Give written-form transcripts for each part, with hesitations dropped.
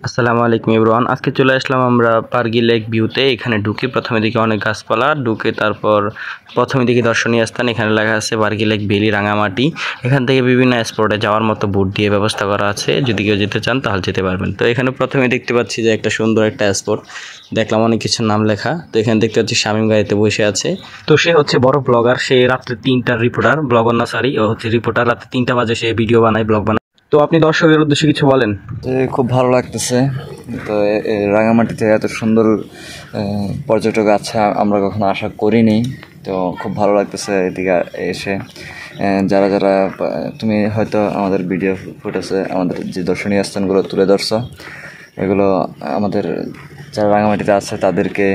আসসালামু আলাইকুম এভরিওয়ান। আজকে চলে আসলাম আমরা পার্গি লেক ভিউতে। এখানে ঢুকে প্রথমে দিকে অনেক গাছপালা, ঢুকে তারপর প্রথমে দিকে দর্শনীয় স্থান, এখানে লেখা আছে পার্গি লেক ভ্যালি রাঙামাটি। এখান থেকে বিভিন্ন স্পটে যাওয়ার মতো বোট দিয়ে ব্যবস্থা করা আছে, যদি কেউ যেতে চান তাহলে যেতে পারবেন। তো এখানে প্রথমে দেখতে পাচ্ছি যে একটা সুন্দর একটা স্পট, দেখলাম অনেক কিছু নাম লেখা। তো এখানে দেখতে পাচ্ছি শামীম গাড়িতে বসে আছে। তো সে হচ্ছে বড় ব্লগার, সে রাত্রে 3টার রিপোর্টার, ব্লগার না সরি, ও হচ্ছে রিপোর্টার। রাত্রে 3টা বাজে সে ভিডিও বানায়, ব্লগ বানায়। তো আপনি দর্শকের উদ্দেশ্যে কিছু বলেন। খুব ভালো লাগতেছে। তো রাঙামাটিতে এত সুন্দর পর্যটক আছে আমরা কখনো আশা করিনি। তো খুব ভালো লাগতেছে এদিকে এসে। যারা যারা তুমি হয়তো আমাদের ভিডিও ফুটেছে, আমাদের যে দর্শনীয় স্থানগুলো তুলে ধরছো, এগুলো আমাদের যারা রাঙামাটিতে আছে তাদেরকে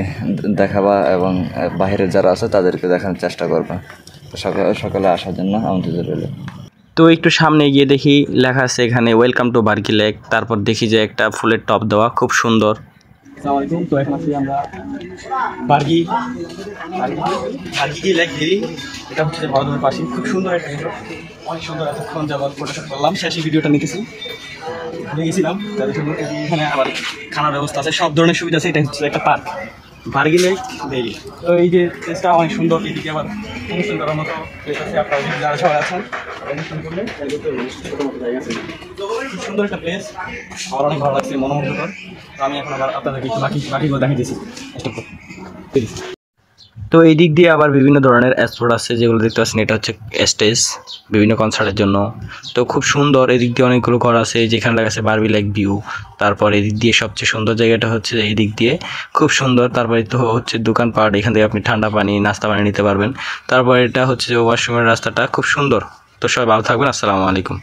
দেখাবা এবং বাইরের যারা আছে তাদেরকে দেখানোর চেষ্টা করবা। সকালে আসার জন্য আমাদের রইল। তো একটু সামনে গিয়ে দেখি লেখা আছে এখানে ওয়েলকাম টু বার্গি লেক। তারপর দেখি যে একটা ফুলের টপ দেওয়া, খুব সুন্দর। আসসালামু আলাইকুম। তো এখন আছি আমরা বার্গি লেক ভ্যালি। এটা হচ্ছে ভারতের পাশে, খুব সুন্দর একটা ভিডিও, অনেক সুন্দর। এতক্ষণ যাবার ফটোশুট করলাম, শেষে ভিডিওটা নিতেছি, গেছিলাম তাদের জন্য। এখানে আবার খানার ব্যবস্থা আছে, সব ধরনের সুবিধা আছে। এটা হচ্ছে একটা পার্ক, বার্গি লেক ভ্যালি। তো এই যে প্লেসটা অনেক সুন্দর, এদিকে আবার অনুষ্ঠান করার মতো প্লেস আছে। আপনারা যারা সবাই আছেন অনুষ্ঠান করলে খুব সুন্দর একটা প্লেস, আমার অনেক ভালো লাগছে, মনোমুগ্ধকর। তো আমি এখন আবার আপনাদেরকে বাকিগুলো দেখিয়ে দিয়েছি। তো এই দিক দিয়ে আবার বিভিন্ন ধরনের স্পট আছে, যেগুলো দেখতে পাচ্ছেন। এটা হচ্ছে স্টেজ বিভিন্ন কনসার্টের জন্য। তো খুব সুন্দর, এদিক দিয়ে অনেকগুলো ঘর আছে, যেখানে লেখা আছে বার্গি লেক ভিউ। তারপর এদিক দিয়ে সবচেয়ে সুন্দর জায়গাটা হচ্ছে এই দিক দিয়ে, খুব সুন্দর। তারপরে তো হচ্ছে দোকানপাট, এখান থেকে আপনি ঠান্ডা পানি, নাস্তা পানি নিতে পারবেন। তারপর এটা হচ্ছে ওয়াশরুমের রাস্তাটা খুব সুন্দর। তো সবাই ভালো থাকবেন, আসসালামু আলাইকুম।